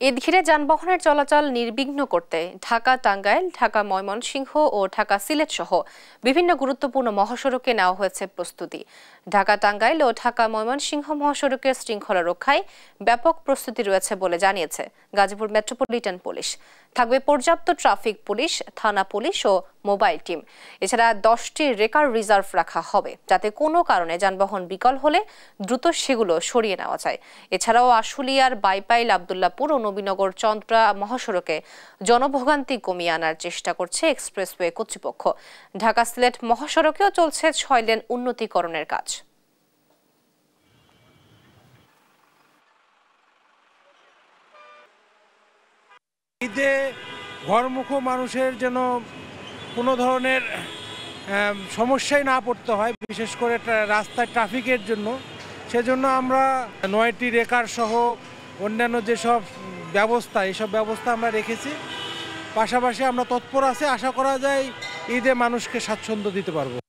ঈদ ঘিরে যানবাহনের চলাচল নির্বিঘ্ন করতে ঢাকা টাঙ্গাইল, ঢাকা ময়মনসিংহ ও ঢাকা সিলেট সহ বিভিন্ন গুরুত্বপূর্ণ মহাসড়কে নেওয়া হয়েছে প্রস্তুতি। ঢাকা টাঙ্গাইল ও ঢাকা ময়মনসিংহ মহাসড়কের শৃঙ্খলা রক্ষায় ব্যাপক প্রস্তুতি রয়েছে বলে জানিয়েছে গাজীপুর মেট্রোপলিটন পুলিশ। থাকবে পর্যাপ্ত ট্রাফিক পুলিশ, থানা পুলিশ ও মোবাইল টিম। এছাড়া 10টি রেকার রিজার্ভ রাখা হবে, যাতে কোনো কারণে যানবাহন বিকল হলে দ্রুত সেগুলো সরিয়ে নেওয়া যায়। এছাড়াও আশুলিয়ার বাইপাইল, আব্দুল্লাপুর ও নবীনগর চন্দ্রা মহাসড়কে জনভোগান্তি কমিয়ে আনার চেষ্টা করছে এক্সপ্রেসওয়ে কর্তৃপক্ষ। ঢাকা সিলেট মহাসড়কেও চলছে 6 লেন উন্নতিকরণের কাজ। ঈদে ঘরমুখো মানুষের যেন কোনো ধরনের সমস্যায় না পড়তে হয়, বিশেষ করে রাস্তায় ট্রাফিকের জন্য। সেজন্য আমরা 9টি রেকার সহ অন্যান্য যেসব ব্যবস্থা, এইসব ব্যবস্থা আমরা রেখেছি। পাশাপাশি আমরা তৎপর আছি, আশা করা যায় ঈদে মানুষকে স্বাচ্ছন্দ্য দিতে পারবো।